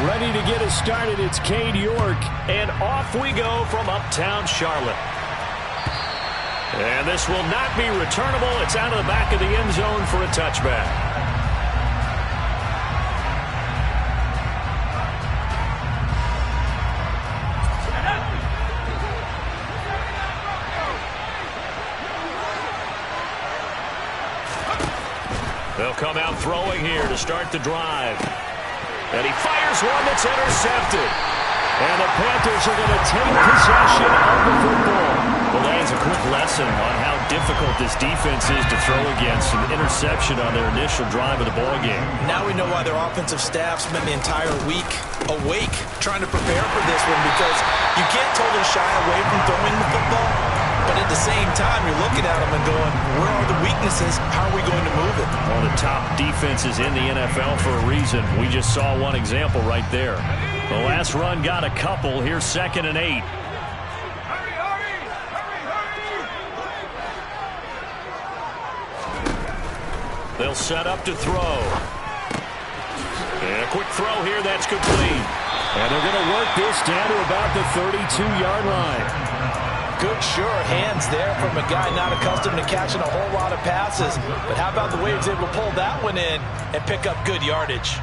ready to get us started. It's Cade York. And off we go from uptown Charlotte. And this will not be returnable. It's out of the back of the end zone for a touchback. They'll come out throwing here to start the drive. And he fires one that's intercepted. And the Panthers are going to take possession of the football. Well, that is a quick lesson on how difficult this defense is to throw against. An interception on their initial drive of the ballgame. Now we know why their offensive staff spent the entire week awake trying to prepare for this one, because you can't totally shy away from throwing the football. But at the same time, you're looking at them and going, where are the weaknesses? How are we going to move it? One of the top defenses in the NFL for a reason. We just saw one example right there. The last run got a couple. Here's 2nd and 8. They'll set up to throw. And a quick throw here. That's complete. And they're going to work this down to about the 32-yard line. Good, sure hands there from a guy not accustomed to catching a whole lot of passes. But how about the way he was able to pull that one in and pick up good yardage?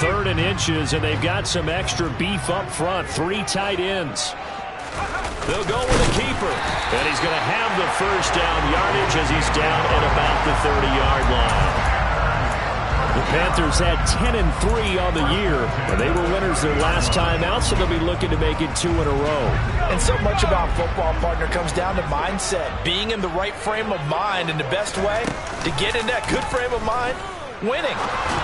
3rd and inches, and they've got some extra beef up front. 3 tight ends. They'll go with a keeper. And he's going to have the first down yardage as he's down at about the 30-yard line. The Panthers had 10-3 on the year, and they were winners their last time out, so they'll be looking to make it 2 in a row. And so much about football, partner, comes down to mindset. Being in the right frame of mind, and the best way to get in that good frame of mind, winning.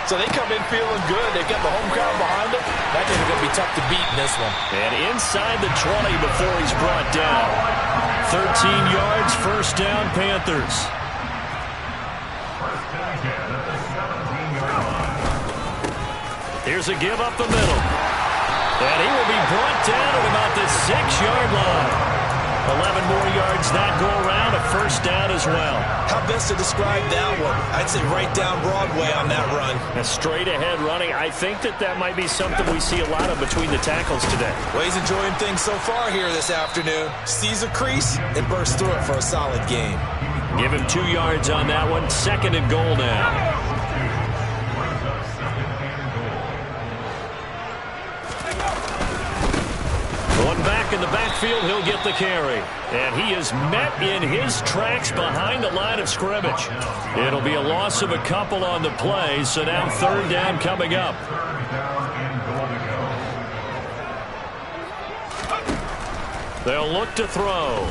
So they come in feeling good. They've got the home crowd behind them. That game's going to be tough to beat in this one. And inside the 20 before he's brought down. 13 yards, first down, Panthers. Here's a give up the middle. And he will be brought down at about the 6-yard line. 11 more yards that go around, a first down as well. How best to describe that one? I'd say right down Broadway on that run. A straight ahead running. I think that might be something we see a lot of between the tackles today. Well, he's enjoying things so far here this afternoon. Sees a crease and bursts through it for a solid game. Give him 2 yards on that one. 2nd and goal now. One back in the backfield, he'll get the carry. And he is met in his tracks behind the line of scrimmage. It'll be a loss of a couple on the play, so now 3rd down coming up. They'll look to throw.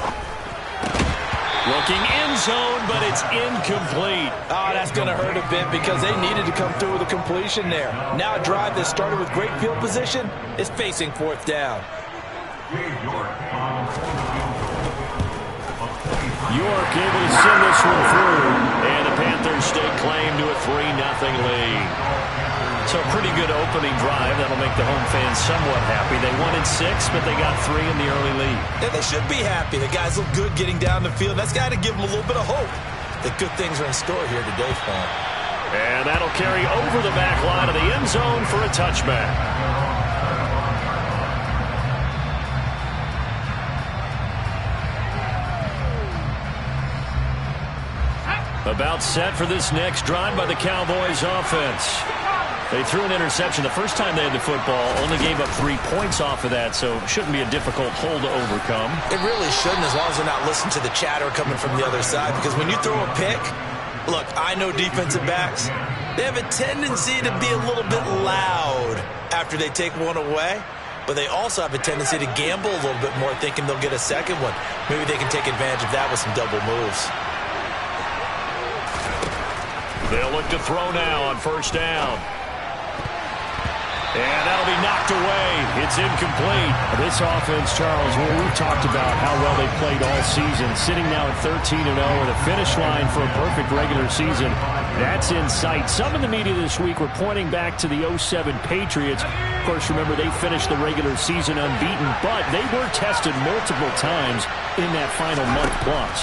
Looking end zone, but it's incomplete. Oh, that's going to hurt a bit because they needed to come through with a completion there. Now a drive that started with great field position is facing 4th down. York able to send this one through, and the Panthers stake claim to a 3-0 lead. So a pretty good opening drive. That'll make the home fans somewhat happy. They wanted 6, but they got 3 in the early lead. And they should be happy. The guys look good getting down the field. That's got to give them a little bit of hope that good things are in store here today for them. And that'll carry over the back line of the end zone for a touchback. About set for this next drive by the Cowboys offense. They threw an interception the first time they had the football, only gave up 3 points off of that, so shouldn't be a difficult hole to overcome. It really shouldn't, as long as they're not listening to the chatter coming from the other side, because when you throw a pick, look, I know defensive backs, they have a tendency to be a little bit loud after they take one away, but they also have a tendency to gamble a little bit more, thinking they'll get a second one. Maybe they can take advantage of that with some double moves. They'll look to throw now on 1st down. And that'll be knocked away. It's incomplete. This offense, Charles, we've talked about how well they played all season, sitting now at 13-0 with a finish line for a perfect regular season. That's in sight. Some in the media this week were pointing back to the '07 Patriots. Of course, remember, they finished the regular season unbeaten, but they were tested multiple times in that final month plus.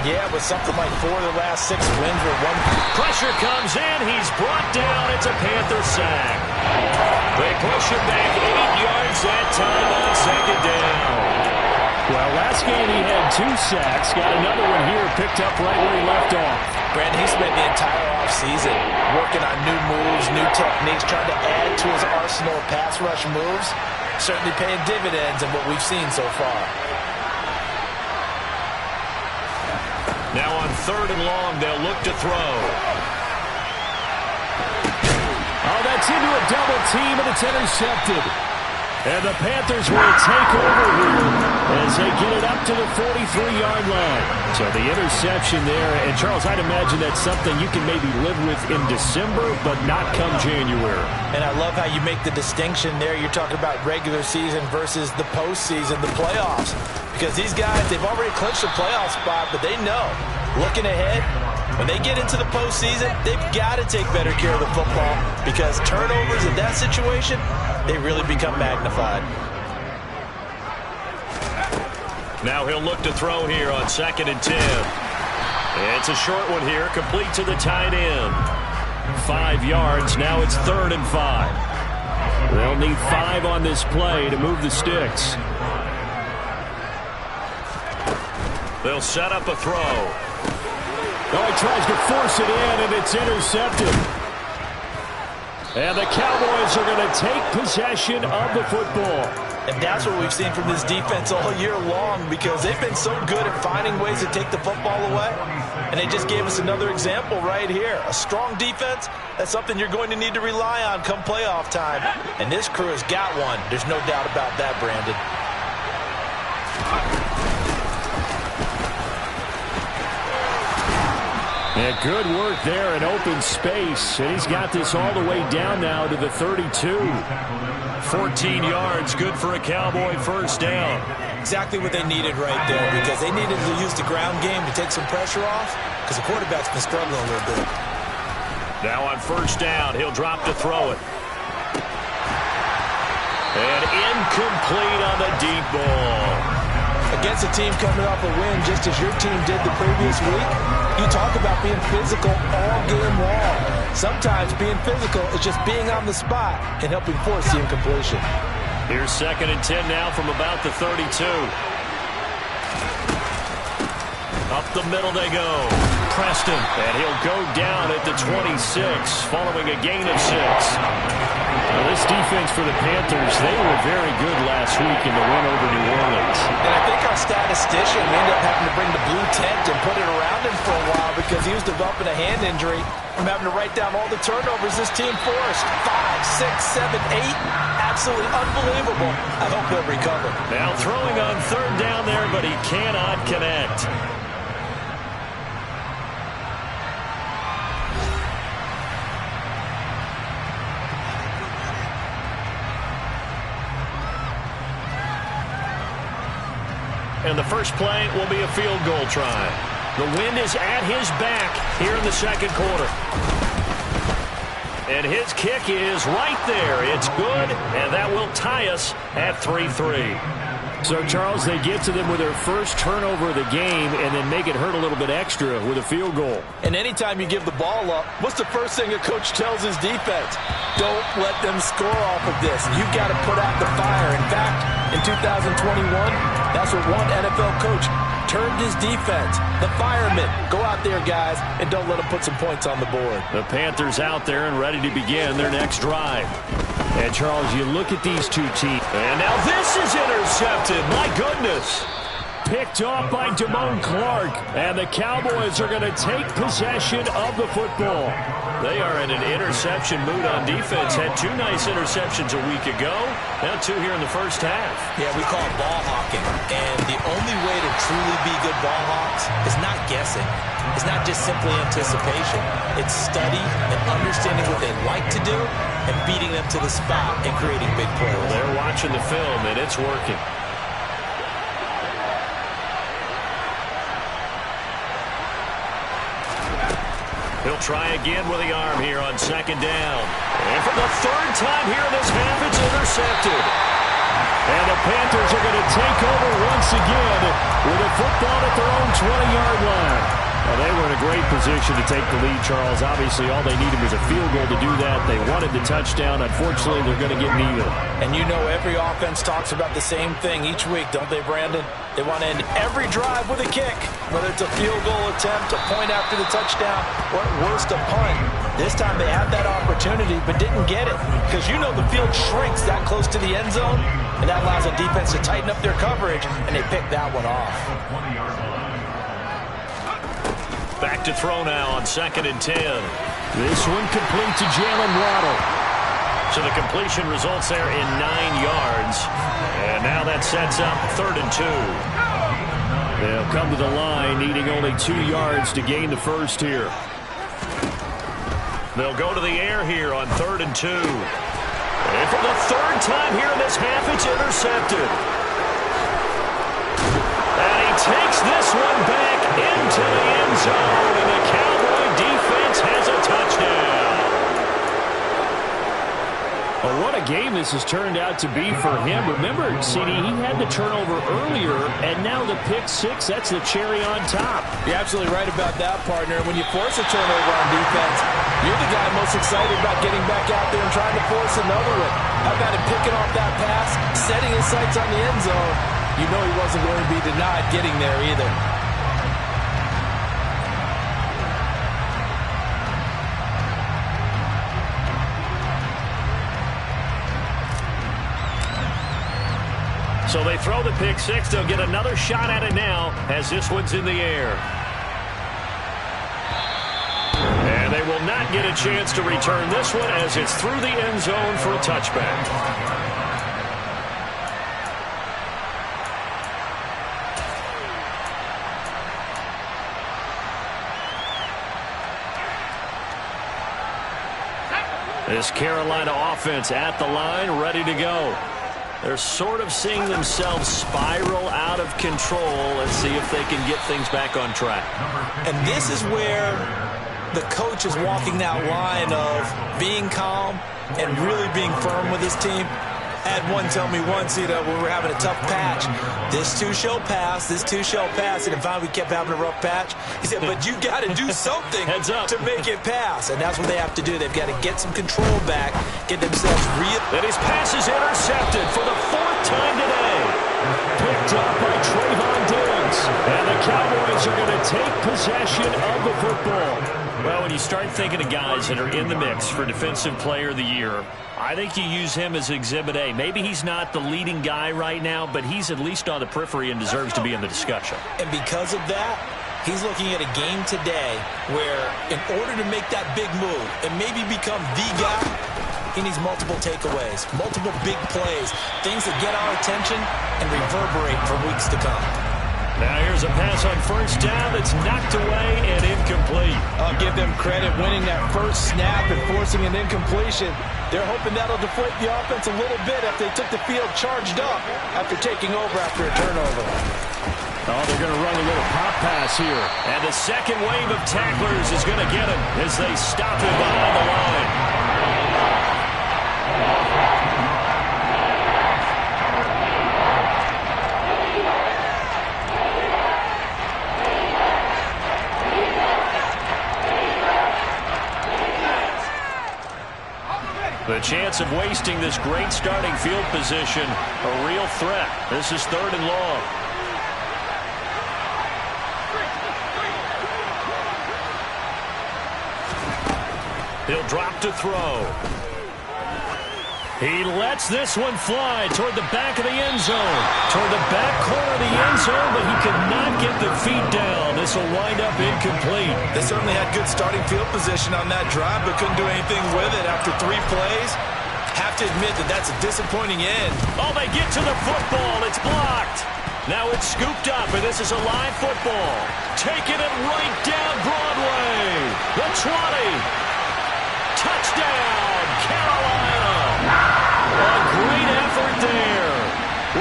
Yeah, with something like 4 of the last 6 wins were one. Pressure comes in. He's brought down. It's a Panther sack. They push him back 8 yards that time on second down. Well, last game he had 2 sacks. Got another one here, picked up right where he left off. Brandon, he spent the entire offseason working on new moves, new techniques, trying to add to his arsenal of pass rush moves. Certainly paying dividends in what we've seen so far. Now on 3rd and long, they'll look to throw. Oh, that's into a double team, and it's intercepted. And the Panthers will take over here as they get it up to the 43-yard line. So the interception there. And, Charles, I'd imagine that's something you can maybe live with in December, but not come January. And I love how you make the distinction there. You're talking about regular season versus the postseason, the playoffs. Because these guys, they've already clinched a playoff spot, but they know, looking ahead, when they get into the postseason, they've got to take better care of the football because turnovers in that situation, they really become magnified. Now he'll look to throw here on 2nd and 10. It's a short one here, complete to the tight end. 5 yards, now it's 3rd and 5. They'll need 5 on this play to move the sticks. They'll set up a throw. Oh, he tries to force it in, and it's intercepted. And the Cowboys are going to take possession of the football. And that's what we've seen from this defense all year long because they've been so good at finding ways to take the football away. And they just gave us another example right here. A strong defense, that's something you're going to need to rely on come playoff time. And this crew has got one. There's no doubt about that, Brandon. And good work there in open space. And he's got this all the way down now to the 32. 14 yards, good for a Cowboy first down. Exactly what they needed right there because they needed to use the ground game to take some pressure off because the quarterback's been struggling a little bit. Now on first down, he'll drop to throw it. And incomplete on the deep ball. Against a team coming off a win just as your team did the previous week, you talk about being physical all game long. Sometimes being physical is just being on the spot and helping force the incompletion. Here's 2nd and 10 now from about the 32. Up the middle they go. Preston, and he'll go down at the 26 following a gain of 6. Now this defense for the Panthers, they were very good last week in the win over New Orleans. And I think our statistician ended up having to bring the blue tent and put it around him for a while because he was developing a hand injury from having to write down all the turnovers this team forced. 5, 6, 7, 8. Absolutely unbelievable. I hope he'll recover. Now throwing on 3rd down there, but he cannot connect. And the first play will be a field goal try. The wind is at his back here in the 2nd quarter. And his kick is right there. It's good, and that will tie us at 3-3. So, Charles, they get to them with their first turnover of the game and then make it hurt a little bit extra with a field goal. And anytime you give the ball up, what's the first thing a coach tells his defense? Don't let them score off of this. You've got to put out the fire. In fact, in 2021, that's what one NFL coach termed his defense. The firemen. Go out there, guys, and don't let them put some points on the board. The Panthers out there and ready to begin their next drive. And, Charles, you look at these two teams. And now this is intercepted. My goodness. Picked off by Damone Clark. And the Cowboys are going to take possession of the football. They are in an interception mood on defense. Had 2 nice interceptions a week ago. Now 2 here in the first half. Yeah, we call it ball hawking. And the only way to truly be good ball hawks is not guessing. It's not just simply anticipation. It's study and understanding what they like to do and beating them to the spot and creating big plays. Well, they're watching the film, and it's working. He'll try again with the arm here on second down. And for the third time here in this half, it's intercepted. And the Panthers are going to take over once again with a football at their own 20-yard line. Well, they were in a great position to take the lead, Charles. Obviously, all they needed was a field goal to do that. They wanted the touchdown. Unfortunately, they're going to get neither. And you know every offense talks about the same thing each week, don't they, Brandon? They want to end every drive with a kick, whether it's a field goal attempt, a point after the touchdown, or at worst, a punt. This time they had that opportunity but didn't get it because you know the field shrinks that close to the end zone, and that allows the defense to tighten up their coverage, and they picked that one off. Back to throw now on 2nd and 10. This one complete to Jalen Waddle. So the completion results there in 9 yards. And now that sets up 3rd and 2. They'll come to the line needing only 2 yards to gain the first here. They'll go to the air here on 3rd and 2. And for the third time here in this half, it's intercepted. And he takes this one back into the end zone, and the Cowboy defense has a touchdown. Well, what a game this has turned out to be for him. Remember, CD, he had the turnover earlier, and now the pick six, that's the cherry on top. You're absolutely right about that, partner. When you force a turnover on defense, you're the guy most excited about getting back out there and trying to force another one. How about him picking off that pass, setting his sights on the end zone? You know he wasn't going to be denied getting there either. So they throw the pick six. They'll get another shot at it now as this one's in the air. And they will not get a chance to return this one as it's through the end zone for a touchback. This Carolina offense at the line, ready to go. They're sort of seeing themselves spiral out of control. Let's see if they can get things back on track. And this is where the coach is walking that line of being calm and really being firm with his team. I had one tell me once, when we were having a tough patch, this too shall pass, this too shall pass, and finally we kept having a rough patch. He said, but you got to do something Heads up. to make it pass, and that's what they have to do. They've got to get some control back, get themselves real. And his pass is intercepted for the 4th time today. Picked up by Trayvon Diggs. And the Cowboys are going to take possession of the football. Well, when you start thinking of guys that are in the mix for Defensive Player of the Year, I think you use him as Exhibit A. Maybe he's not the leading guy right now, but he's at least on the periphery and deserves to be in the discussion. And because of that, he's looking at a game today where in order to make that big move and maybe become the guy, he needs multiple takeaways, multiple big plays, things that get our attention and reverberate for weeks to come. Now here's a pass on first down that's knocked away and incomplete. I'll give them credit winning that first snap and forcing an incompletion. They're hoping that'll deflate the offense a little bit after they took the field charged up after taking over after a turnover. Oh, they're going to run a little pop pass here. And the second wave of tacklers is going to get him as they stop him behind the line. The chance of wasting this great starting field position, a real threat. This is 3rd and long. He'll drop to throw. He lets this one fly toward the back of the end zone. Toward the back corner of the end zone, but he could not get the feet down. This will wind up incomplete. They certainly had good starting field position on that drive, but couldn't do anything with it after 3 plays. Have to admit that that's a disappointing end. Oh, they get to the football. It's blocked. Now it's scooped up, and this is a live football. Taking it right down Broadway. The 20. Touchdown, Carolina. A great effort there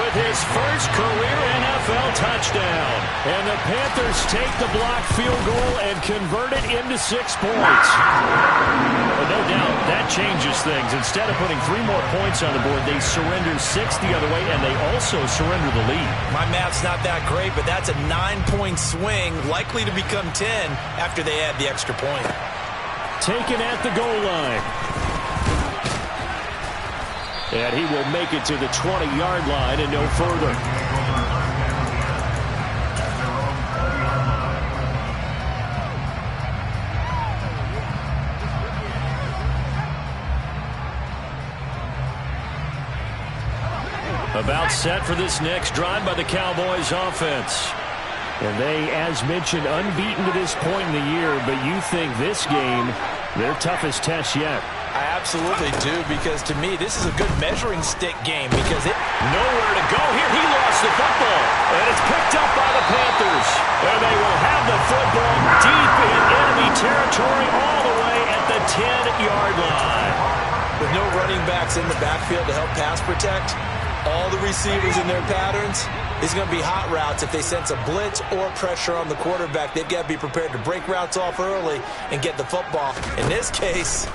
with his first career NFL touchdown. touchdown. And the Panthers take the blocked field goal and convert it into 6 points. But no doubt, that changes things. Instead of putting 3 more points on the board, they surrender 6 the other way, and they also surrender the lead. My math's not that great, but that's a 9-point swing, likely to become 10 after they add the extra point. Taken at the goal line. And he will make it to the 20-yard line and no further. About set for this next drive by the Cowboys offense. And they, as mentioned, unbeaten to this point in the year, but you think this game, their toughest test yet. I absolutely do, because to me, this is a good measuring stick game, because it... Nowhere to go here. He lost the football, and it's picked up by the Panthers. And they will have the football deep in enemy territory all the way at the 10-yard line. With no running backs in the backfield to help pass protect, all the receivers in their patterns, it's going to be hot routes if they sense a blitz or pressure on the quarterback. They've got to be prepared to break routes off early and get the football. In this case,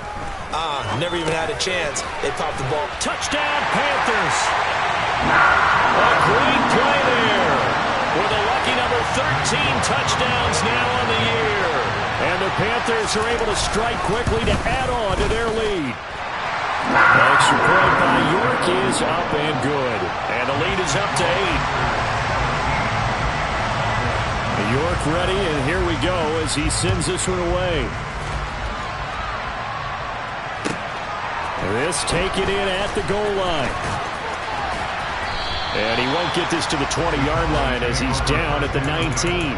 never even had a chance. They popped the ball. Touchdown, Panthers. A great play there. With a lucky number 13 touchdowns now on the year. And the Panthers are able to strike quickly to add on to their lead. Extra point by York is up and good. And the lead is up to 8. York ready, and here we go as he sends this one away. This taken in at the goal line. And he won't get this to the 20-yard line as he's down at the 19.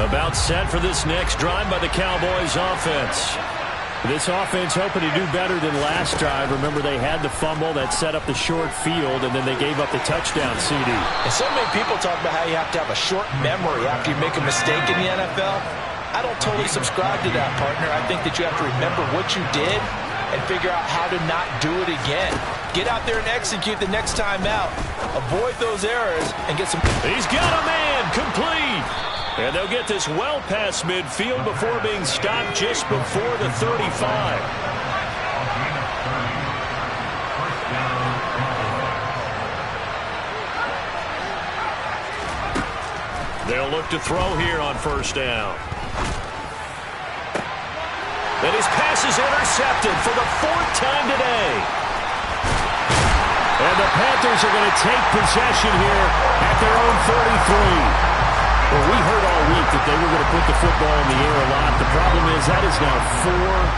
About set for this next drive by the Cowboys offense. This offense hoping to do better than last drive. Remember, they had the fumble that set up the short field, and then they gave up the touchdown CD. And so many people talk about how you have to have a short memory after you make a mistake in the NFL. I don't totally subscribe to that, partner. I think that you have to remember what you did and figure out how to not do it again. Get out there and execute the next time out. Avoid those errors and get some... He's got a man complete. And they'll get this well past midfield before being stopped just before the 35. They'll look to throw here on first down. And his pass is intercepted for the 4th time today. And the Panthers are going to take possession here at their own 33. Well, we heard all week that they were going to put the football in the air a lot. The problem is that is now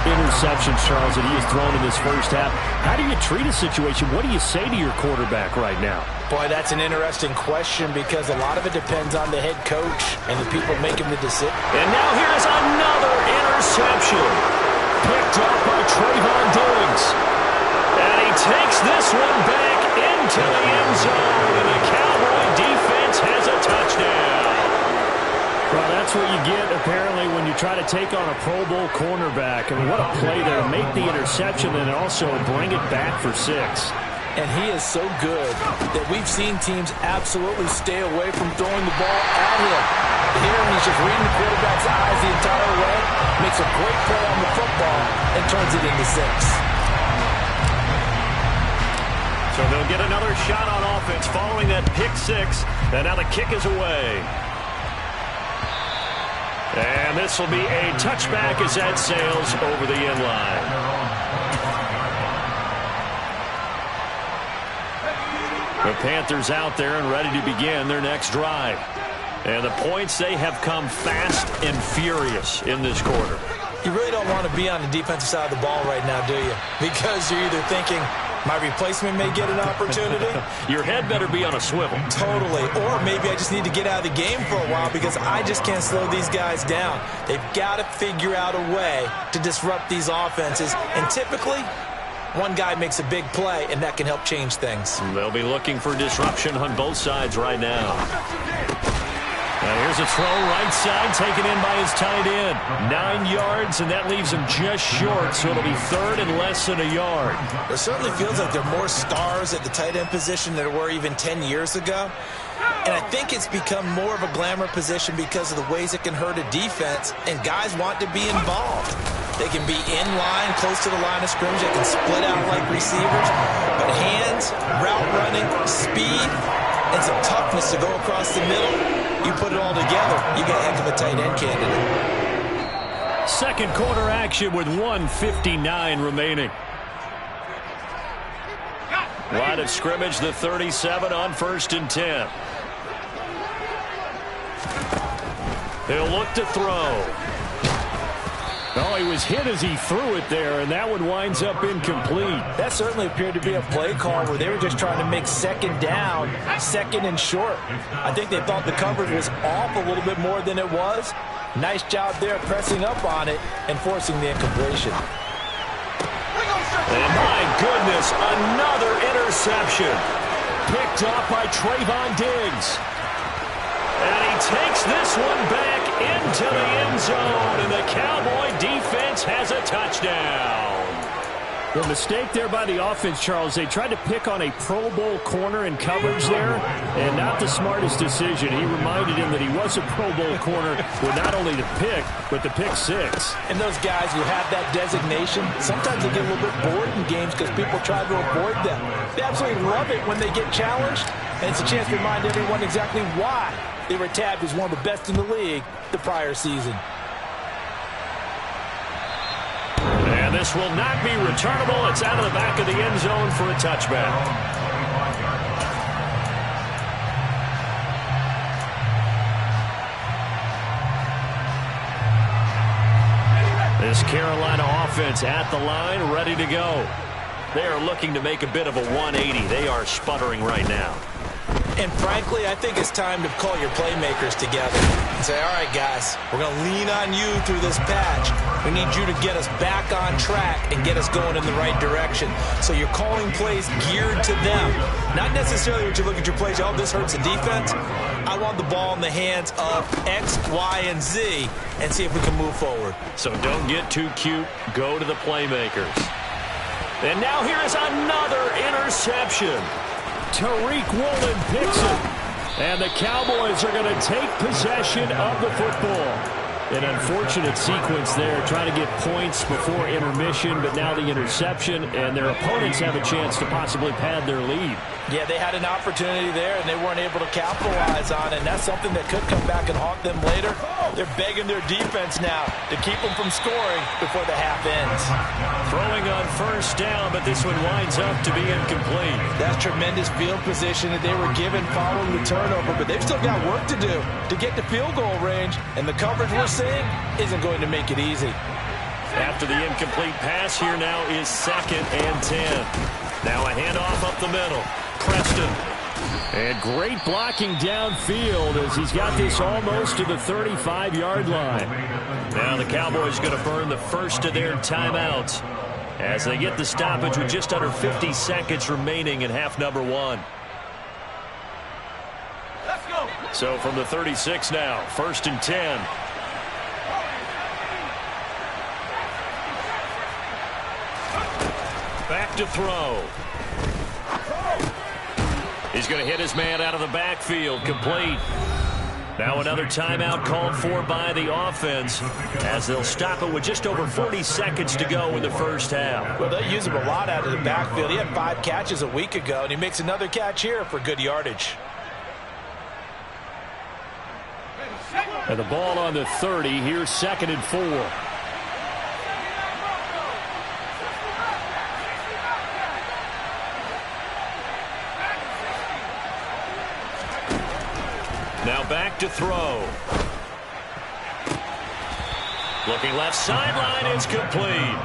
4 interceptions, Charles, that he has thrown in this first half. How do you treat a situation? What do you say to your quarterback right now? Boy, that's an interesting question, because a lot of it depends on the head coach and the people making the decision. And now here's another interception. Picked up by Trayvon Diggs. And he takes this one back into the end zone. And the Cowboy defense has a touchdown. Well, that's what you get, apparently, when you try to take on a Pro Bowl cornerback. I mean, what a play there to make the interception and also bring it back for 6. And he is so good that we've seen teams absolutely stay away from throwing the ball at him. Here, he's just reading the quarterback's eyes the entire way, makes a great play on the football, and turns it into 6. So they'll get another shot on offense following that pick 6. And now the kick is away. And this will be a touchback as that sails over the end line. The Panthers out there and ready to begin their next drive. And the points, they have come fast and furious in this quarter. You really don't want to be on the defensive side of the ball right now, do you? Because you're either thinking, my replacement may get an opportunity. Your head better be on a swivel. Totally. Or maybe I just need to get out of the game for a while because I just can't slow these guys down. They've got to figure out a way to disrupt these offenses. And typically, one guy makes a big play, and that can help change things. They'll be looking for disruption on both sides right now. Now here's a throw right side, taken in by his tight end. 9 yards, and that leaves him just short, so it'll be third and less than a yard. It certainly feels like there are more stars at the tight end position than there were even 10 years ago. And I think it's become more of a glamour position because of the ways it can hurt a defense, and guys want to be involved. They can be in line, close to the line of scrimmage. They can split out like receivers. But hands, route running, speed, and some toughness to go across the middle, you put it all together, you get a heck of a tight end candidate. Second quarter action with 1:59 remaining. Line of scrimmage, the 37 on 1st and 10. He'll look to throw. Oh, he was hit as he threw it there, and that one winds up incomplete. That certainly appeared to be a play call where they were just trying to make second down, second and short. I think they thought the coverage was off a little bit more than it was. Nice job there pressing up on it and forcing the incompletion. And my goodness, another interception. Picked off by Trayvon Diggs. And he takes this one back into the end zone, and the Cowboy defense has a touchdown. The mistake there by the offense, Charles, they tried to pick on a Pro Bowl corner in coverage there, and not the smartest decision. He reminded him that he was a Pro Bowl corner with not only the pick, but the pick six. And those guys who have that designation, sometimes they get a little bit bored in games because people try to avoid them. They absolutely love it when they get challenged, and it's a chance to remind everyone exactly why they were tabbed as one of the best in the league the prior season. And this will not be returnable. It's out of the back of the end zone for a touchback. This Carolina offense at the line, ready to go. They are looking to make a bit of a 180. They are sputtering right now. And frankly, I think it's time to call your playmakers together and say, all right, guys, we're going to lean on you through this patch. We need you to get us back on track and get us going in the right direction. So you're calling plays geared to them. Not necessarily when you look at your plays, oh, this hurts the defense. I want the ball in the hands of X, Y, and Z and see if we can move forward. So don't get too cute. Go to the playmakers. And now here is another interception. Tariq Woolen picks it. And the Cowboys are going to take possession of the football. An unfortunate sequence there, trying to get points before intermission, but now the interception, and their opponents have a chance to possibly pad their lead. Yeah, they had an opportunity there, and they weren't able to capitalize on it, and that's something that could come back and haunt them later. They're begging their defense now to keep them from scoring before the half ends. Throwing on first down, but this one winds up to be incomplete. That's tremendous field position that they were given following the turnover, but they've still got work to do to get to field goal range, and the coverage we're seeing isn't going to make it easy. After the incomplete pass, here now is 2nd and 10. Now a handoff up the middle. Preston. And great blocking downfield as he's got this almost to the 35-yard line. Now the Cowboys going to burn the first of their timeouts as they get the stoppage with just under 50 seconds remaining in half number 1. Let's go. So from the 36 now, 1st and 10. Back to throw. He's going to hit his man out of the backfield. Complete. Now another timeout called for by the offense as they'll stop it with just over 40 seconds to go in the first half. Well, they use him a lot out of the backfield. He had 5 catches a week ago, and he makes another catch here for good yardage. And the ball on the 30. Here's 2nd and 4. Now back to throw. Looking left sideline, it's complete.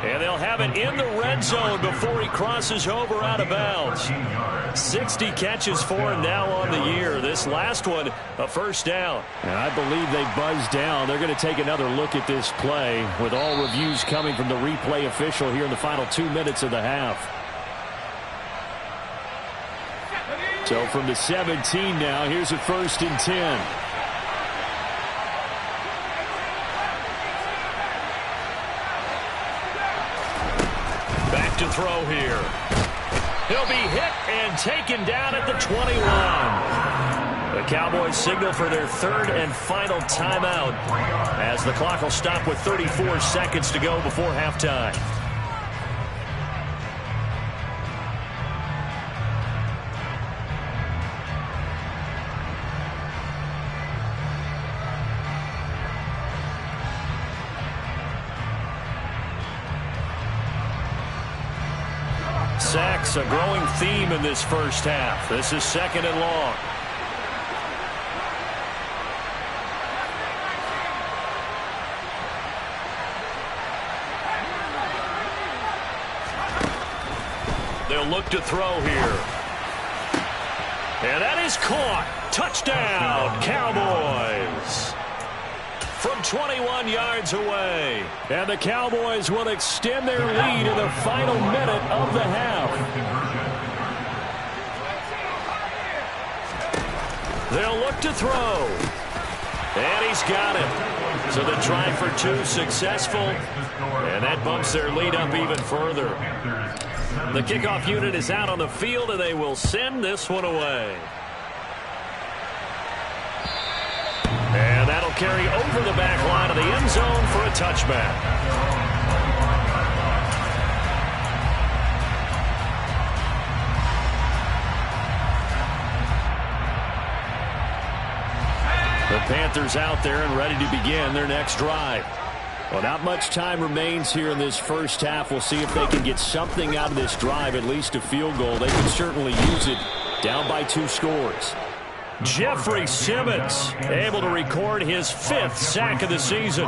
And they'll have it in the red zone before he crosses over out of bounds. 60 catches for him now on the year. This last one, a first down. And I believe they buzzed down. They're going to take another look at this play with all reviews coming from the replay official here in the final 2 minutes of the half. So from the 17 now, here's a 1st and 10. Back to throw here. He'll be hit and taken down at the 21. The Cowboys signal for their 3rd and final timeout as the clock will stop with 34 seconds to go before halftime. Sacks, a growing theme in this first half. This is 2nd and long. They'll look to throw here. And that is caught. Touchdown, Cowboys. From 21 yards away. And the Cowboys will extend their lead in the final minute of the half. They'll look to throw. And he's got it. So the try for 2 successful. And that bumps their lead up even further. The kickoff unit is out on the field, and they will send this one away. And that'll carry over the back line of the end zone for a touchback. The Panthers out there and ready to begin their next drive. Well, not much time remains here in this first half. We'll see if they can get something out of this drive, at least a field goal. They can certainly use it down by 2 scores. Jeffrey Simmons able to record his 5th sack of the season.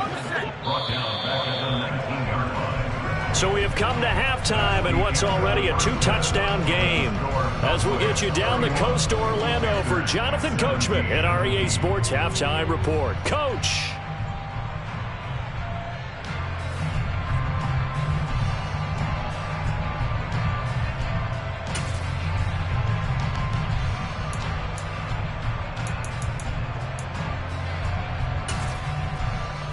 So we have come to halftime in what's already a 2-touchdown game. As we'll get you down the coast to Orlando for Jonathan Coachman at our EA Sports Halftime Report. Coach.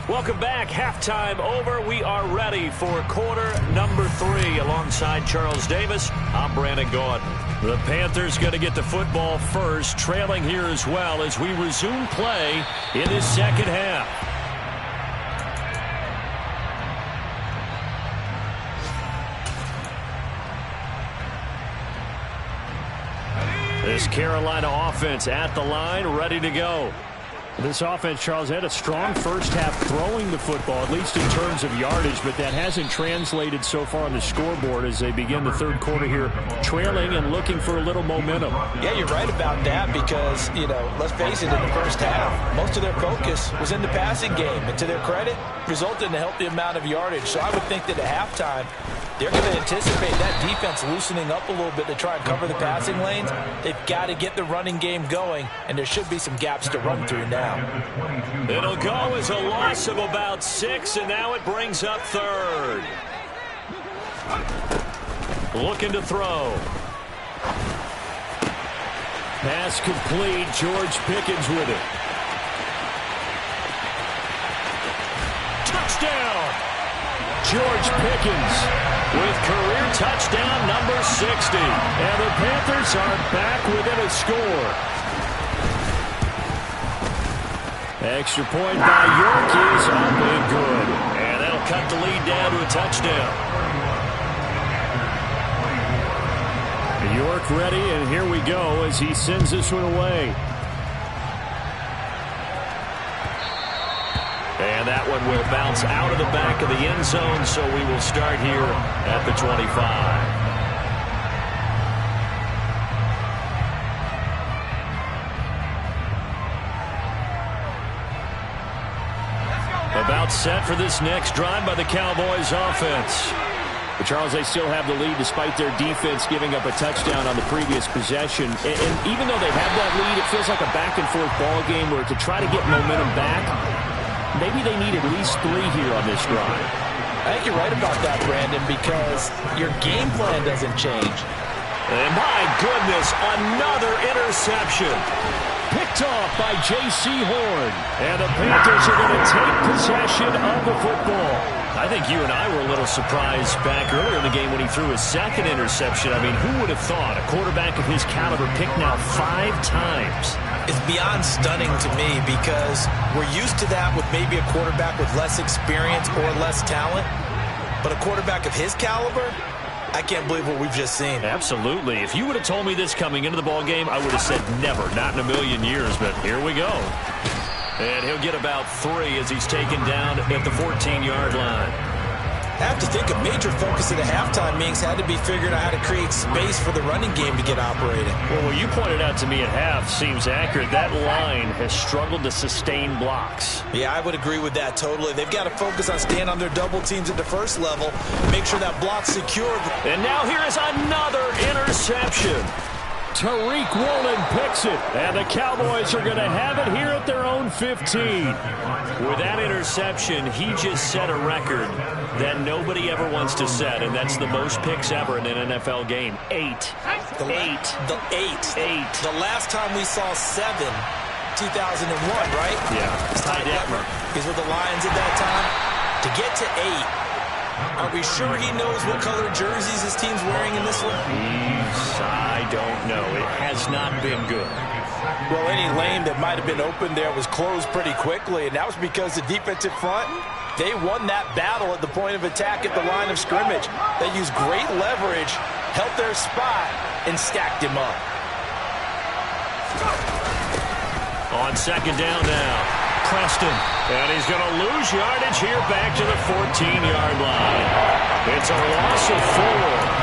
Welcome back. Halftime over. We are ready for quarter number 3. Alongside Charles Davis, I'm Brandon Gordon. The Panthers going to get the football first, trailing here as well as we resume play in this second half. This Carolina offense at the line, ready to go. This offense, Charles, had a strong first half throwing the football, at least in terms of yardage, but that hasn't translated so far on the scoreboard as they begin the third quarter here, trailing and looking for a little momentum. Yeah, you're right about that because, let's face it, in the first half, most of their focus was in the passing game, and to their credit, resulted in a healthy amount of yardage. So I would think that at halftime, they're going to anticipate that defense loosening up a little bit to try and cover the passing lanes. They've got to get the running game going, and there should be some gaps to run through now. It'll go as a loss of about 6, and now it brings up 3rd. Looking to throw. Pass complete. George Pickens with it. Touchdown! George Pickens with career touchdown number 60. And the Panthers are back within a score. Extra point by York is up and good. And that'll cut the lead down to a touchdown. York ready, and here we go as he sends this one away. And that one will bounce out of the back of the end zone, so we will start here at the 25. The About set for this next drive by the Cowboys offense. But Charles, they still have the lead despite their defense giving up a touchdown on the previous possession. And even though they have that lead, it feels like a back-and-forth ball game where to try to get momentum back, maybe they need at least 3 here on this drive. I think you're right about that, Brandon, because your game plan doesn't change. And my goodness, another interception. Picked off by J.C. Horn. And the Panthers are going to take possession of the football. I think you and I were a little surprised back earlier in the game when he threw his second interception. I mean, who would have thought a quarterback of his caliber picked now 5 times? It's beyond stunning to me because we're used to that with maybe a quarterback with less experience or less talent. But a quarterback of his caliber, I can't believe what we've just seen. Absolutely. If you would have told me this coming into the ballgame, I would have said never, not in a million years, but here we go. And he'll get about 3 as he's taken down at the 14-yard line. I have to think a major focus of the halftime meetings had to be figuring out how to create space for the running game to get operating. Well, what you pointed out to me at half seems accurate. That line has struggled to sustain blocks. Yeah, I would agree with that totally. They've got to focus on staying on their double teams at the first level, make sure that block's secured. And now here is another interception. Tariq Woolen picks it, and the Cowboys are going to have it here at their own 15. With that interception, he just set a record that nobody ever wants to set, and that's the most picks ever in an NFL game. 8. The 8. The last time we saw 7, 2001, right? Yeah. Ty Detmer. He's with the Lions at that time. To get to 8. Are we sure he knows what color jerseys his team's wearing in this one? I don't know. It has not been good. Well, any lane that might have been open there was closed pretty quickly, and that was because the defensive front, they won that battle at the point of attack at the line of scrimmage. They used great leverage, held their spot, and stacked him up. On second down now, Preston. And he's going to lose yardage here back to the 14-yard line. It's a loss of 4.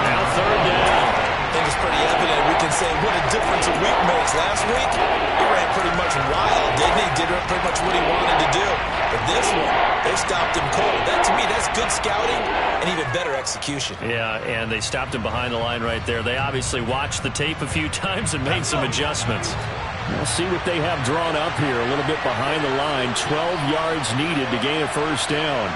Now third down. I think it's pretty evident. We can say what a difference a week makes. Last week, he ran pretty much wild, didn't he? Did pretty much what he wanted to do. But this one, they stopped him cold. That, to me, that's good scouting and even better execution. Yeah, and they stopped him behind the line right there. They obviously watched the tape a few times and made some adjustments. We'll see what they have drawn up here. A little bit behind the line. 12 yards needed to gain a first down.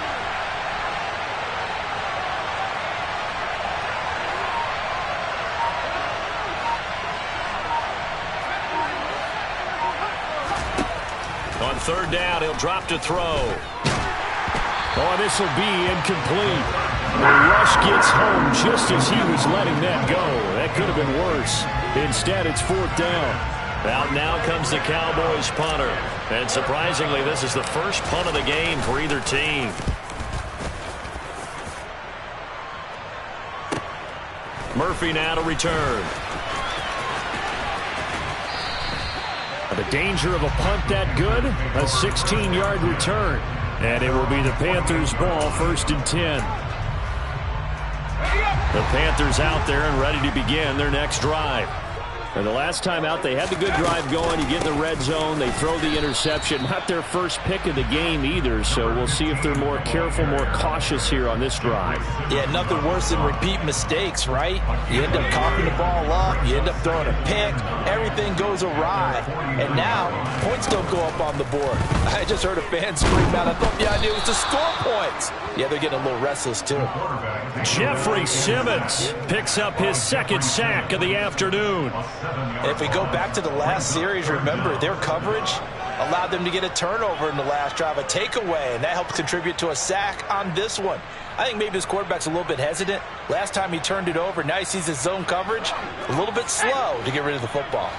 On third down, he'll drop to throw. Oh, this will be incomplete. The rush gets home just as he was letting that go. That could have been worse. Instead, it's fourth down. Out now comes the Cowboys punter. And surprisingly, this is the first punt of the game for either team. Murphy now to return. The danger of a punt that good? A 16-yard return. And it will be the Panthers' ball, 1st and 10. The Panthers out there and ready to begin their next drive. And the last time out, they had the good drive going. You get in the red zone. They throw the interception. Not their first pick of the game either, so we'll see if they're more careful, more cautious here on this drive. Yeah, nothing worse than repeat mistakes, right? You end up coughing the ball up. You end up throwing a pick. Everything goes awry. And now, points don't go up on the board. I just heard a fan scream out. I thought the idea was to score points. Yeah, they're getting a little restless, too. Jeffrey Simmons picks up his 2nd sack of the afternoon. And if we go back to the last series, remember, their coverage allowed them to get a turnover in the last drive, a takeaway, and that helped contribute to a sack on this one. I think maybe his quarterback's a little bit hesitant. Last time he turned it over, now he sees his zone coverage a little bit slow to get rid of the football.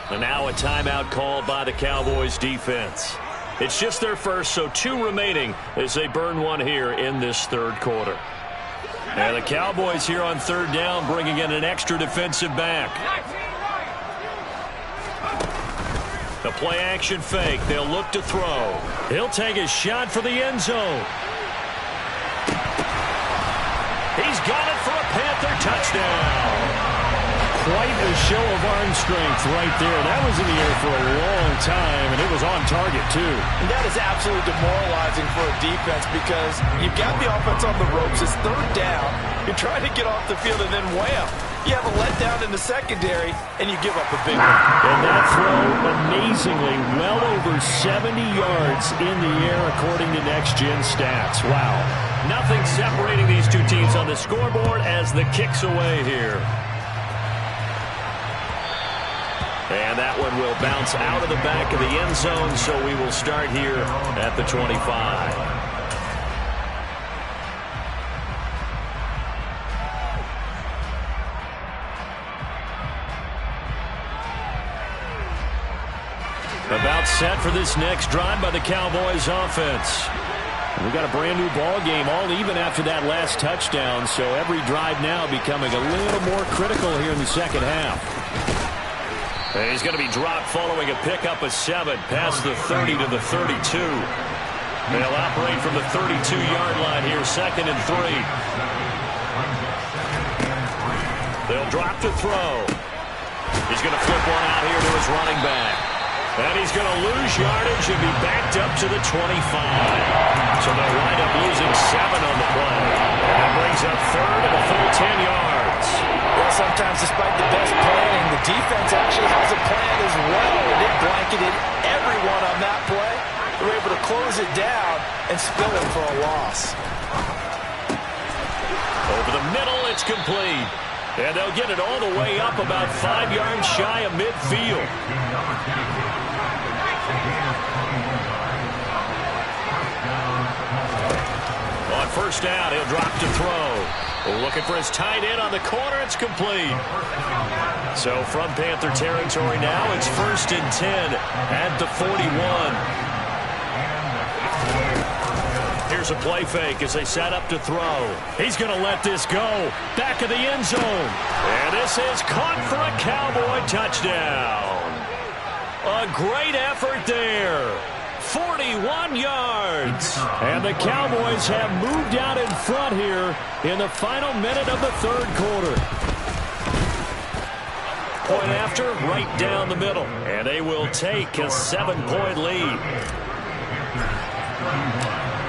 And now a timeout called by the Cowboys defense. It's just their first, so 2 remaining as they burn one here in this third quarter. And the Cowboys here on third down bringing in an extra defensive back. The play action fake. They'll look to throw. He'll take a shot for the end zone. He's got it for a Panther touchdown. quite a show of arm strength right there. That was in the air for a long time, and it was on target, too. And that is absolutely demoralizing for a defense because you've got the offense on the ropes. It's third down. You're trying to get off the field, and then wham, you have a letdown in the secondary, and you give up a big one. And that throw, amazingly, well over 70 yards in the air, according to Next Gen Stats. Wow. Nothing separating these two teams on the scoreboard as the kick's away here. And that one will bounce out of the back of the end zone, so we will start here at the 25. About set for this next drive by the Cowboys offense. We got a brand new ball game, all even after that last touchdown, so every drive now becoming a little more critical here in the second half. And he's going to be dropped following a pickup of 7 past the 30 to the 32. They'll operate from the 32-yard line here, 2nd and 3. They'll drop to throw. He's going to flip one out here to his running back. And he's going to lose yardage and be backed up to the 25. So they'll wind up losing 7 on the play. And that brings up 3rd and a full 10 yards. Well, sometimes despite the best planning, the defense actually has a plan as well. And it blanketed everyone on that play. They were able to close it down and spill it for a loss. Over the middle, it's complete. And they'll get it all the way up about 5 yards shy of midfield. On first down, he'll drop to throw. Looking for his tight end on the corner. It's complete. So from Panther territory now, it's 1st and 10 at the 41. Here's a play fake as they set up to throw. He's going to let this go. Back of the end zone. And this is caught for a Cowboy touchdown. A great effort there. 41 yards. And the Cowboys have moved out in front here in the final minute of the 3rd quarter. Point after, right down the middle. And they will take a 7-point lead.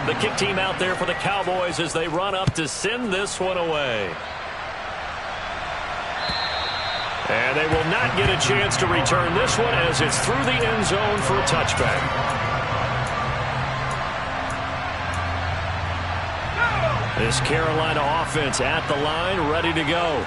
The kick team out there for the Cowboys as they run up to send this one away. And they will not get a chance to return this one as it's through the end zone for a touchback. This Carolina offense at the line, ready to go.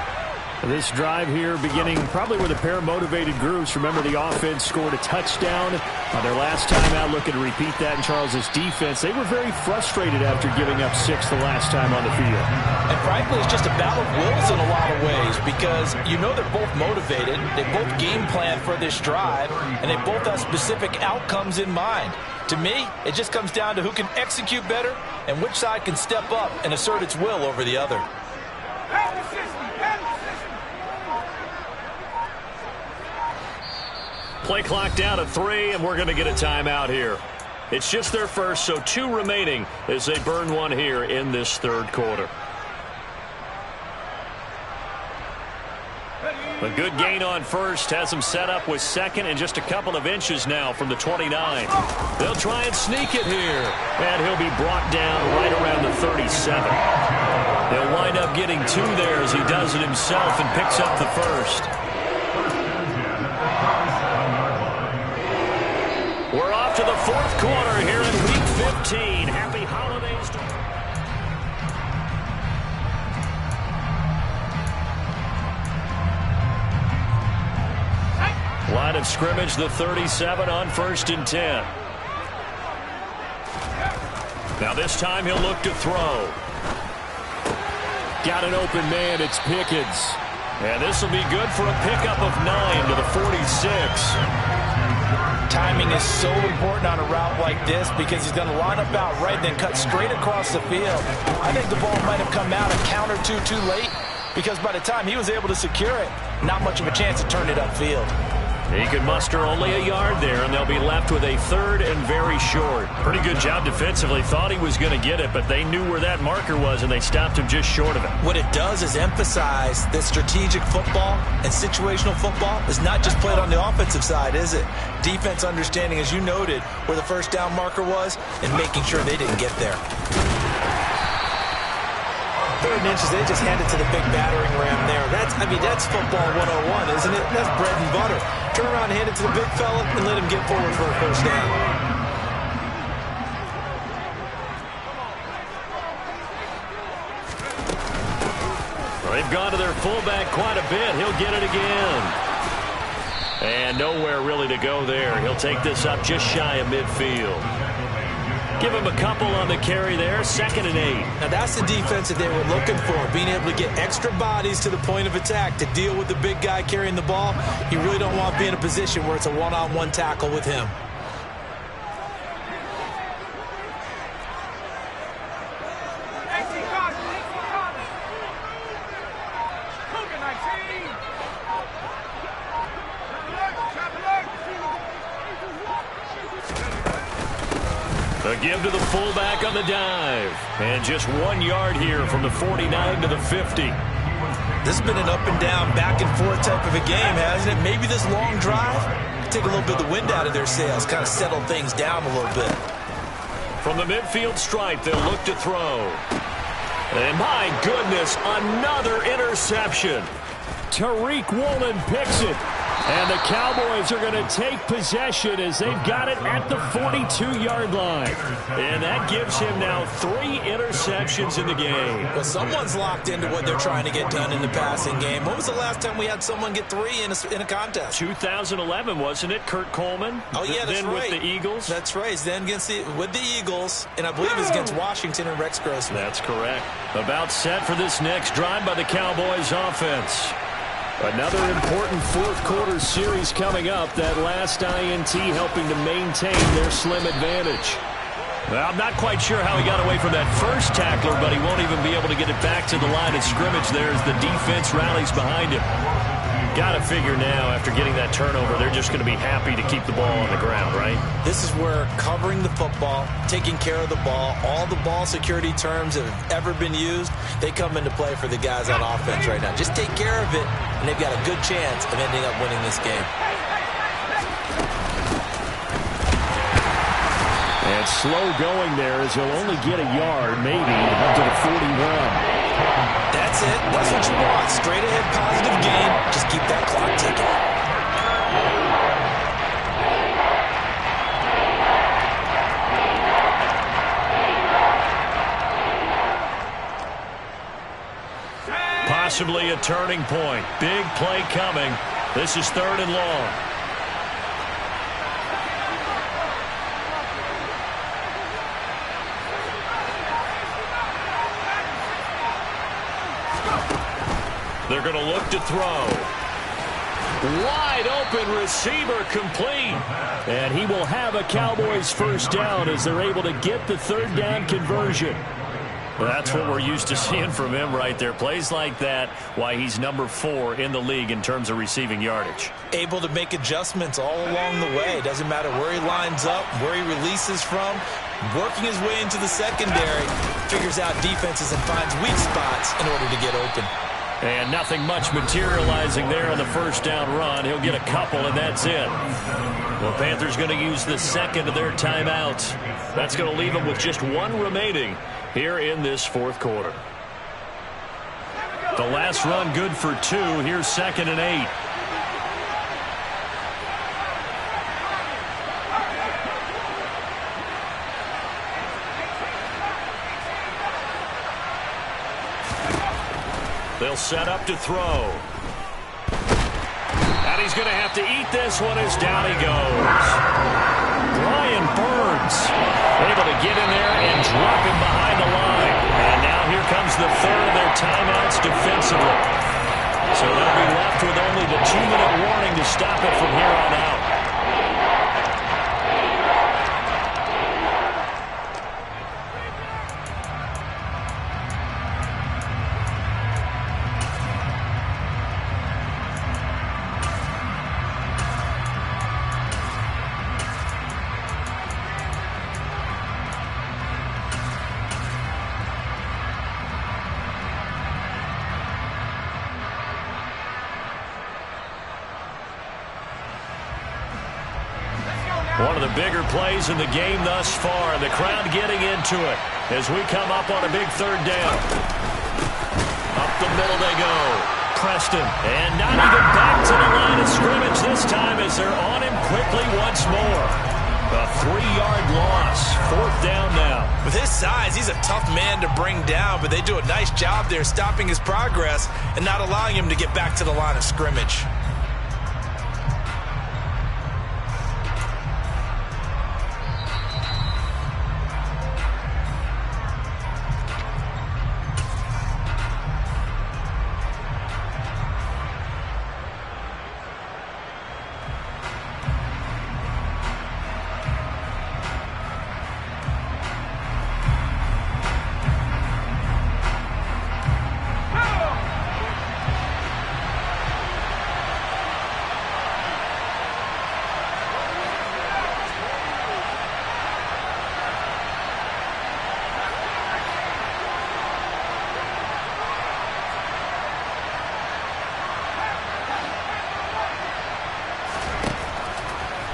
This drive here beginning probably with a pair of motivated groups. Remember, the offense scored a touchdown on their last time out. Looking to repeat that in Charles's defense. They were very frustrated after giving up 6 the last time on the field. And frankly, it's just a battle of wills in a lot of ways because you know they're both motivated. They both game plan for this drive, and they both have specific outcomes in mind. To me, it just comes down to who can execute better and which side can step up and assert its will over the other. Play clock down to 3, and we're going to get a timeout here. It's just their first, so 2 remaining as they burn one here in this 3rd quarter. A good gain on first has them set up with 2nd and just a couple of inches now from the 29. They'll try and sneak it here, and he'll be brought down right around the 37. They'll wind up getting 2 there as he does it himself and picks up the first. We're off to the 4th quarter here in Week 15. Happy holidays to line of scrimmage, the 37 on 1st and 10. Now this time he'll look to throw. Got an open man, it's Pickens. And this will be good for a pickup of 9 to the 46. Timing is so important on a route like this because he's going to line up out right, then cut straight across the field. I think the ball might have come out a count or two late because by the time he was able to secure it, not much of a chance to turn it upfield. He could muster only a yard there, and they'll be left with a 3rd and very short. Pretty good job defensively. Thought he was going to get it, but they knew where that marker was, and they stopped him just short of it. What it does is emphasize that strategic football and situational football is not just played on the offensive side, is it? Defense understanding, as you noted, where the first down marker was and making sure they didn't get there. 3rd and inches, they just hand it to the big battering ram there. That's football 101, isn't it? That's bread and butter. Turn around, hand it to the big fella, and let him get forward for a first down. They've gone to their fullback quite a bit. He'll get it again. And nowhere really to go there. He'll take this up just shy of midfield. Give him a couple on the carry there. 2nd and 8. Now that's the defense that they were looking for, being able to get extra bodies to the point of attack to deal with the big guy carrying the ball. You really don't want to be in a position where it's a one-on-one tackle with him. A give to the fullback on the dive. And just 1 yard here from the 49 to the 50. This has been an up and down, back and forth type of a game, hasn't it? Maybe this long drive take a little bit of the wind out of their sails, kind of settle things down a little bit. From the midfield stripe, they'll look to throw. And my goodness, another interception. Tariq Woolen picks it. And the Cowboys are going to take possession as they've got it at the 42-yard line. And that gives him now 3 interceptions in the game. Well, someone's locked into what they're trying to get done in the passing game. When was the last time we had someone get 3 in a contest? 2011, wasn't it? Kurt Coleman? Oh, yeah, that's then right. With the Eagles? That's right. Then with the Eagles, and I believe it was against Washington and Rex Grossman. That's correct. About set for this next drive by the Cowboys offense. Another important fourth-quarter series coming up. That last INT helping to maintain their slim advantage. Well, I'm not quite sure how he got away from that first tackler, but he won't even be able to get it back to the line of scrimmage there as the defense rallies behind him. Got to figure now, after getting that turnover, they're just going to be happy to keep the ball on the ground, right? This is where covering the football, taking care of the ball, all the ball security terms that have ever been used, they come into play for the guys on offense right now. Just take care of it, and they've got a good chance of ending up winning this game. And slow going there as he'll only get a yard, maybe, up to the 41. That's it. That's what you want. Straight ahead positive gain. Just keep that clock ticking. Possibly a turning point. Big play coming. This is 3rd and long. They're going to look to throw. Wide open receiver complete. And he will have a Cowboys first down as they're able to get the 3rd down conversion. Well, that's what we're used to seeing from him right there. Plays like that, why he's number 4 in the league in terms of receiving yardage. Able to make adjustments all along the way. Doesn't matter where he lines up, where he releases from. Working his way into the secondary. Figures out defenses and finds weak spots in order to get open. And nothing much materializing there on the first down run. He'll get a couple, and that's it. Well, Panthers going to use the second of their timeouts. That's going to leave them with just 1 remaining here in this 4th quarter. The last run good for 2. Here's 2nd and 8. They'll set up to throw. And he's going to have to eat this one as down he goes. Brian Burns able to get in there and drop him behind the line. And now here comes the 3rd of their timeouts defensively. So they'll be left with only the 2-minute warning to stop it from here on out. One of the bigger plays in the game thus far, and the crowd getting into it as we come up on a big third down. Up the middle they go. Preston, and not even back to the line of scrimmage this time as they're on him quickly once more. A 3-yard loss. 4th down now. With his size, he's a tough man to bring down, but they do a nice job there stopping his progress and not allowing him to get back to the line of scrimmage.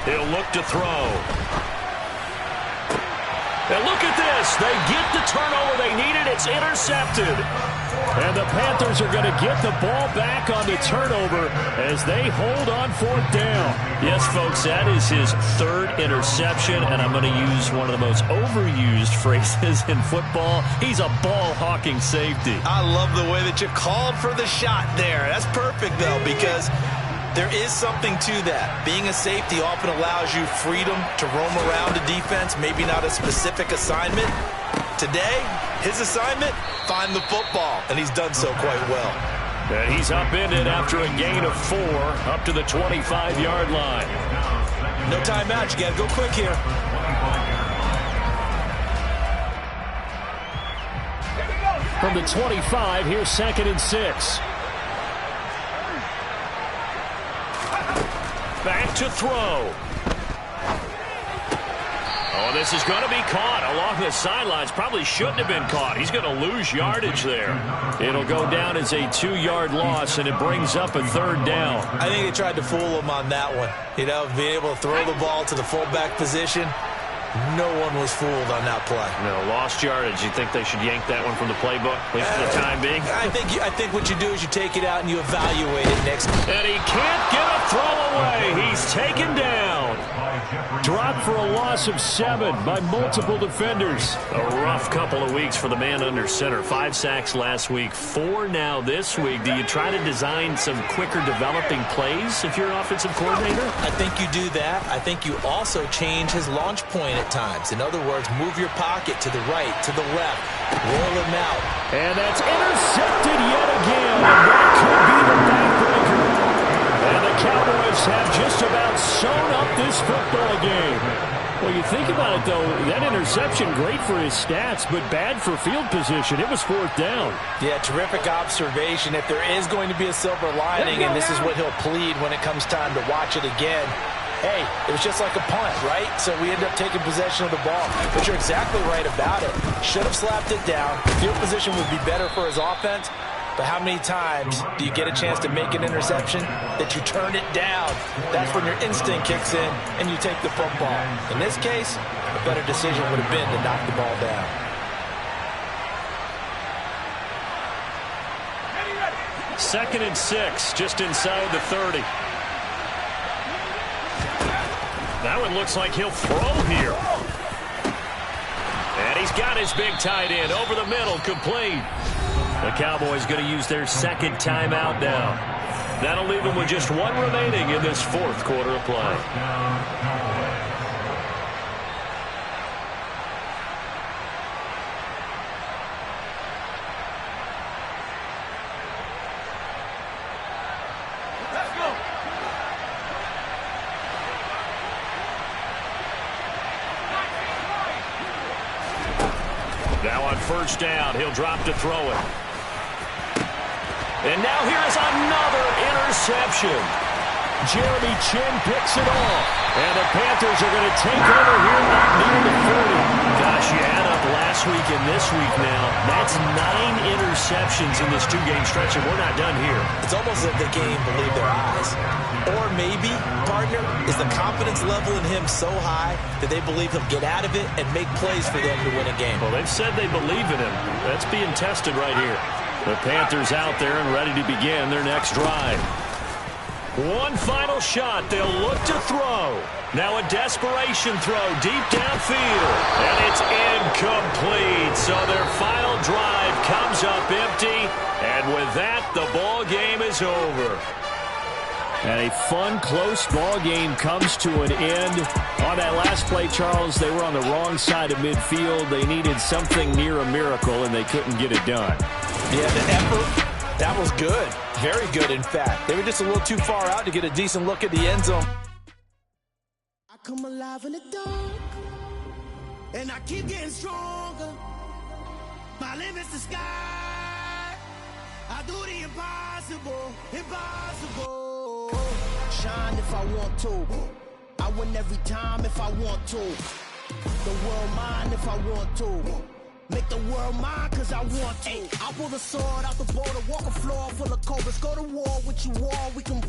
He'll look to throw. And look at this. They get the turnover they needed. It's intercepted. And the Panthers are going to get the ball back on the turnover as they hold on 4th down. Yes, folks, that is his 3rd interception, and I'm going to use one of the most overused phrases in football. He's a ball-hawking safety. I love the way that you called for the shot there. That's perfect, though, because there is something to that. Being a safety often allows you freedom to roam around a defense, maybe not a specific assignment. Today, his assignment, find the football, and he's done so quite well. And he's upended after a gain of 4 up to the 25-yard line. No timeout. You got to go quick here. From the 25, here's 2nd and 6. Back to throw. Oh, this is going to be caught along the sidelines. Probably shouldn't have been caught. He's going to lose yardage there. It'll go down as a 2-yard loss, and it brings up a 3rd down. I think they tried to fool him on that one. You know, being able to throw the ball to the fullback position. No one was fooled on that play. No, lost yardage. You think they should yank that one from the playbook, at least for the time being? I think what you do is you take it out and you evaluate it next. And he can't get a throw away. He's taken down. Dropped for a loss of 7 by multiple defenders. A rough couple of weeks for the man under center. 5 sacks last week, 4 now this week. Do you try to design some quicker developing plays if you're an offensive coordinator? I think you do that. I think you also change his launch point at times. In other words, move your pocket to the right, to the left, roll him out. And that's intercepted yet again. And that could be the backbreaker. And the Cowboys have just about sewn up this football game. Well, you think about it, though, that interception, great for his stats, but bad for field position. It was 4th down. Yeah, terrific observation. If there is going to be a silver lining, and this is what he'll plead when it comes time to watch it again, hey, it was just like a punt, right? So we end up taking possession of the ball. But you're exactly right about it. Should have slapped it down. Field position would be better for his offense. But how many times do you get a chance to make an interception that you turn it down? That's when your instinct kicks in and you take the football. In this case, a better decision would have been to knock the ball down. Second and 6, just inside the 30. That one looks like he'll throw here. And he's got his big tight end over the middle, complete. The Cowboys going to use their 2nd timeout now. That'll leave them with just 1 remaining in this 4th quarter of play. Now on 1st down, he'll drop to throw it. And now here is another interception. Jeremy Chin picks it off. And the Panthers are going to take over here not near the 40. Gosh, you add up last week and this week now. That's 9 interceptions in this 2-game stretch, and we're not done here. It's almost like they can't even believe their eyes. Or maybe, partner, is the confidence level in him so high that they believe he'll get out of it and make plays for them to win a game. Well, they've said they believe in him. That's being tested right here. The Panthers out there and ready to begin their next drive. One final shot. They'll look to throw. Now a desperation throw deep downfield. And it's incomplete. So their final drive comes up empty. And with that, the ball game is over. And a fun, close ball game comes to an end. On that last play, Charles, they were on the wrong side of midfield. They needed something near a miracle, and they couldn't get it done. Yeah, the effort, that was good. Very good, in fact. They were just a little too far out to get a decent look at the end zone. I come alive in the dark, and I keep getting stronger. My limit's the sky. I do the impossible, impossible. Shine if I want to. I win every time if I want to. The world mine if I want to. Make the world mine cause I want to. I'll pull the sword out the border, walk a floor full of cobras. Go to war with you all, we can